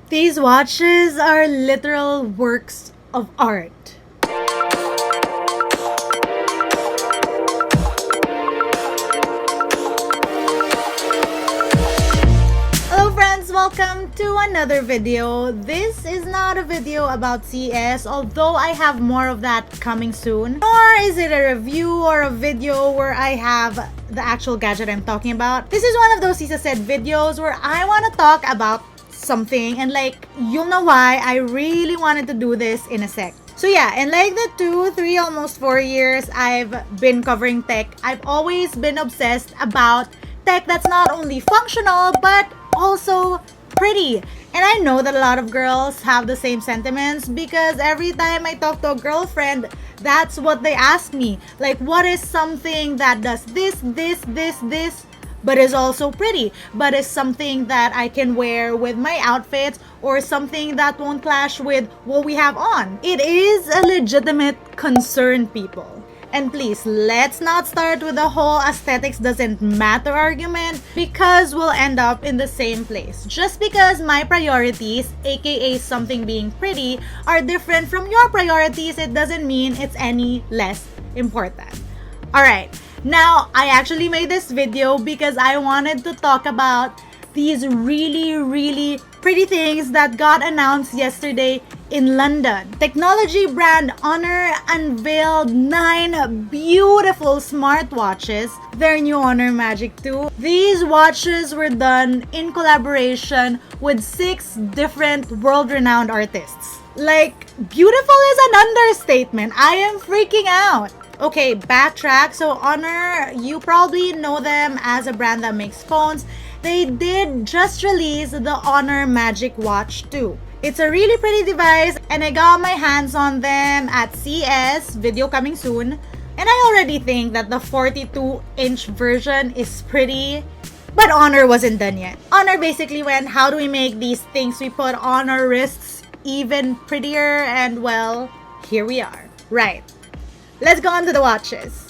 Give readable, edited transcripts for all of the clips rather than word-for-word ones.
These watches are literal works of art. Hello friends, welcome to another video. This is not a video about CS, although I have more of that coming soon. Nor is it a review or a video where I have the actual gadget I'm talking about. This is one of those Sisa said videos where I want to talk about something, and you'll know why I really wanted to do this in a sec. So yeah, in the 2, 3, almost 4 years I've been covering tech, I've always been obsessed about tech that's not only functional but also pretty. And I know that a lot of girls have the same sentiments because every time I talk to a girlfriend, that's what they ask me. Like, what is something that does this, but is also pretty, but is something that I can wear with my outfits, or something that won't clash with what we have on? It is a legitimate concern, people. And please, let's not start with the whole aesthetics doesn't matter argument, because we'll end up in the same place. Just because my priorities, aka something being pretty, are different from your priorities, it doesn't mean it's any less important. Alright, now I actually made this video because I wanted to talk about these really pretty things that got announced yesterday in London. Technology brand Honor unveiled 9 beautiful smartwatches, their new Honor Magic 2. These watches were done in collaboration with 6 different world-renowned artists. Beautiful is an understatement. I am freaking out. Okay, backtrack. So Honor, you probably know them as a brand that makes phones. They did just release the Honor MagicWatch 2. It's a really pretty device, and I got my hands on them at CES, video coming soon. And I already think that the 42-inch version is pretty, but Honor wasn't done yet. Honor basically went, how do we make these things we put on our wrists even prettier? And well, here we are. Right. Let's go on to the watches.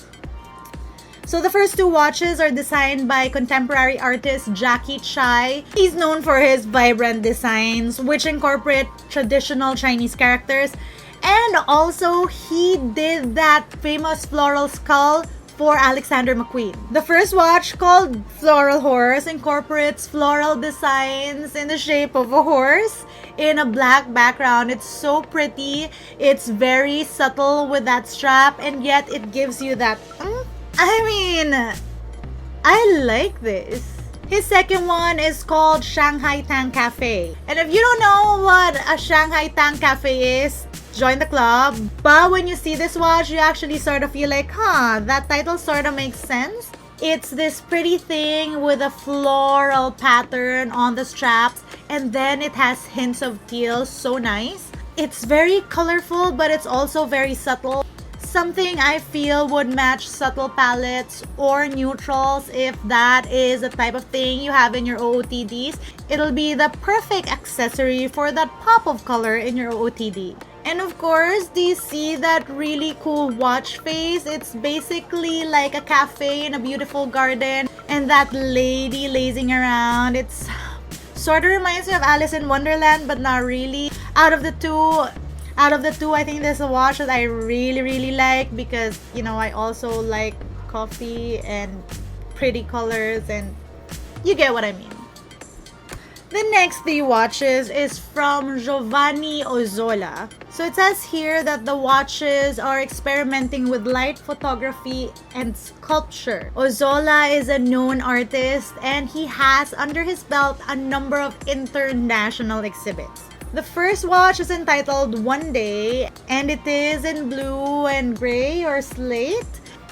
So the first 2 watches are designed by contemporary artist Jacky Tsai. He's known for his vibrant designs, which incorporate traditional Chinese characters. And also, he did that famous floral skull for Alexander McQueen. The first watch, called Floral Horse, incorporates floral designs in the shape of a horse in a black background. It's so pretty. It's very subtle with that strap, and yet it gives you that I like this. His second one is called Shanghai Tang Cafe. And if you don't know what a Shanghai Tang Cafe is, join the club. But when you see this watch, you actually sort of feel like, that title sort of makes sense. It's this pretty thing with a floral pattern on the straps, and then it has hints of teal. So nice. It's very colorful, but it's also very subtle. Something I feel would match subtle palettes or neutrals. If that is the type of thing you have in your OOTDs, it'll be the perfect accessory for that pop of color in your OOTD. And of course, do you see that really cool watch face? It's basically like a cafe in a beautiful garden, and that lady lazing around. It's sort of reminds me of Alice in Wonderland, but not really. Out of the two, I think there's a watch that I really like, because I also like coffee and pretty colors, and you get what I mean. The next 3 watches is from Giovanni Ozzola. So it says here that the watches are experimenting with light photography and sculpture. Ozzola is a known artist, and he has under his belt a number of international exhibits. The first watch is entitled One Day, and it is in blue and gray or slate.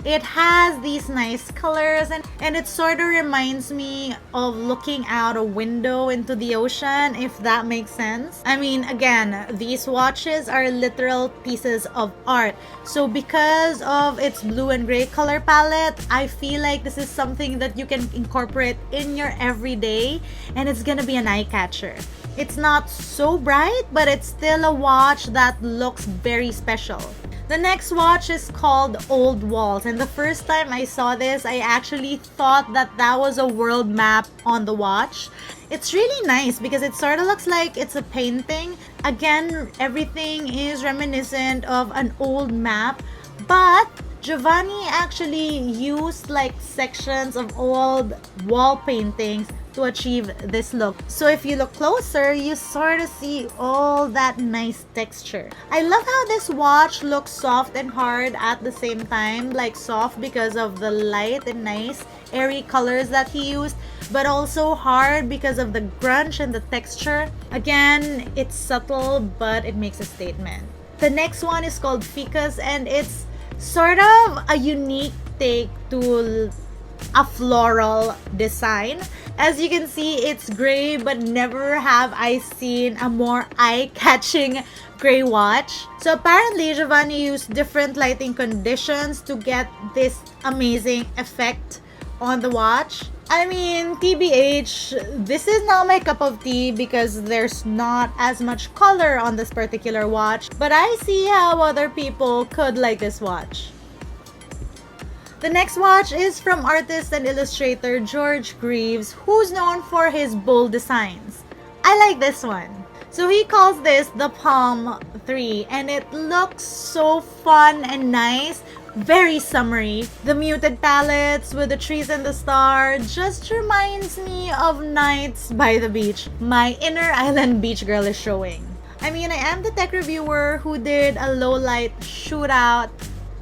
It has these nice colors, and it sort of reminds me of looking out a window into the ocean, if that makes sense. Again, these watches are literal pieces of art. So because of its blue and gray color palette, I feel like this is something that you can incorporate in your everyday, and it's gonna be an eye catcher. It's not so bright, but it's still a watch that looks very special. The next watch is called Old Walls, and the first time I saw this, I actually thought that that was a world map on the watch. It's really nice because it sort of looks like it's a painting. Again, everything is reminiscent of an old map, but Giovanni actually used like sections of old wall paintings to achieve this look. So if you look closer, you sort of see all that nice texture. I love how this watch looks soft and hard at the same time. Like soft because of the light and nice airy colors that he used, but also hard because of the grunge and the texture. Again, it's subtle, but it makes a statement. The next one is called Ficus, and it's sort of a unique take to a floral design. As you can see, it's gray, but never have I seen a more eye-catching gray watch. So apparently Giovanni used different lighting conditions to get this amazing effect on the watch. I mean, TBH, this is not my cup of tea because there's not as much color on this particular watch, but I see how other people could like this watch. The next watch is from artist and illustrator George Greaves, who's known for his bold designs. I like this one. So he calls this the Palm 3, and it looks so fun and nice, very summery. The muted palettes with the trees and the star just reminds me of nights by the beach. My inner island beach girl is showing. I mean, I am the tech reviewer who did a low light shootout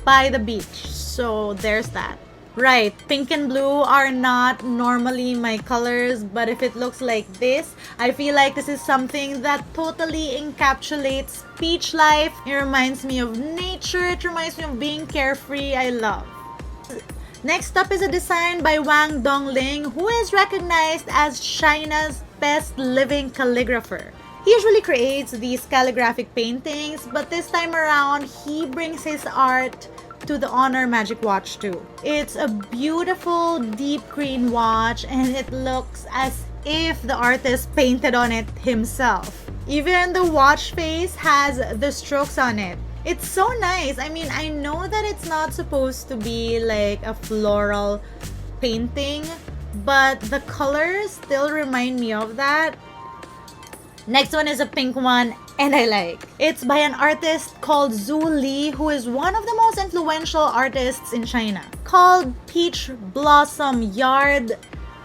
by the beach. So there's that. Right, pink and blue are not normally my colors, but if it looks like this, I feel like this is something that totally encapsulates beach life. It reminds me of nature, it reminds me of being carefree. I love. Next up is a design by Wang DongLing, who is recognized as China's best living calligrapher. He usually creates these calligraphic paintings, but this time around, he brings his art to the Honor MagicWatch too. It's a beautiful deep green watch, and it looks as if the artist painted on it himself. Even the watch face has the strokes on it. It's so nice. I mean, I know that it's not supposed to be like a floral painting, but the colors still remind me of that. Next one is a pink one, and I like. It's by an artist called Zhu Li, who is one of the most influential artists in China. Called Peach Blossom Yard,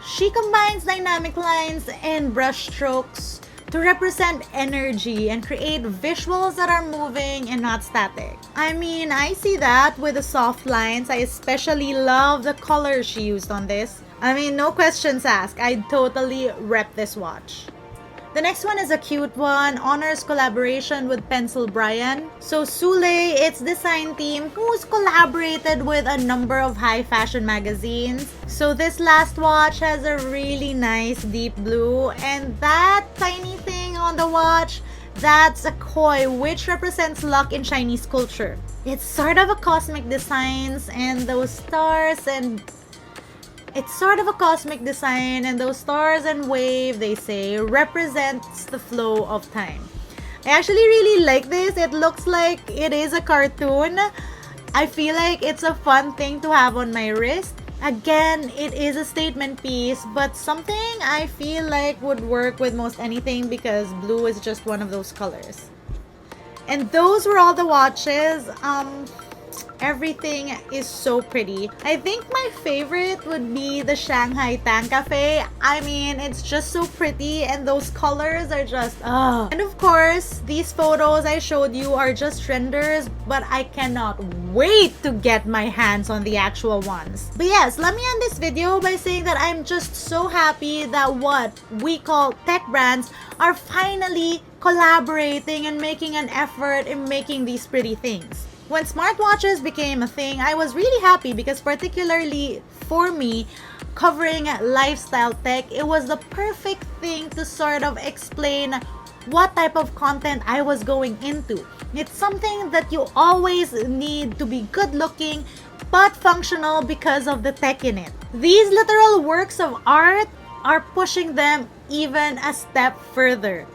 she combines dynamic lines and brush strokes to represent energy and create visuals that are moving and not static. I mean, I see that with the soft lines. I especially love the colors she used on this. I mean, no questions asked. I'd totally rep this watch. The next one is a cute one, Honor's collaboration with Pencil Bryan. So Zhu Li, its design team, who's collaborated with a number of high fashion magazines. So this last watch has a really nice deep blue, and that tiny thing on the watch, that's a koi, which represents luck in Chinese culture. It's sort of a cosmic designs, and those stars and It's sort of a cosmic design, and those stars and wave, they say, represents the flow of time. I actually really like this. It looks like it is a cartoon. I feel like it's a fun thing to have on my wrist. Again, it is a statement piece, but something I feel like would work with most anything because blue is just one of those colors. And those were all the watches. Everything is so pretty. I think my favorite would be the Shanghai Tang Cafe. I mean, it's just so pretty, and those colors are just And of course, these photos I showed you are just renders, but I cannot wait to get my hands on the actual ones. But yes, let me end this video by saying that I'm just so happy that what we call tech brands are finally collaborating and making an effort in making these pretty things. When smartwatches became a thing, I was really happy because particularly for me, covering lifestyle tech, it was the perfect thing to sort of explain what type of content I was going into. It's something that you always need to be good looking but functional because of the tech in it. These literal works of art are pushing them even a step further.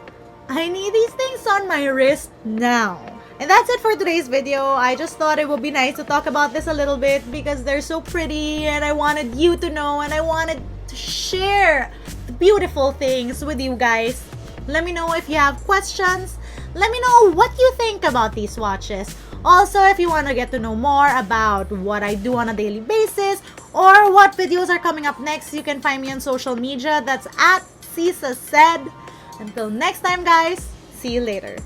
I need these things on my wrist now. And that's it for today's video. I just thought it would be nice to talk about this a little bit because they're so pretty and I wanted you to know and I wanted to share the beautiful things with you guys. Let me know if you have questions. Let me know what you think about these watches. Also, if you want to get to know more about what I do on a daily basis or what videos are coming up next, you can find me on social media. That's at Cisa Said. Until next time, guys. See you later.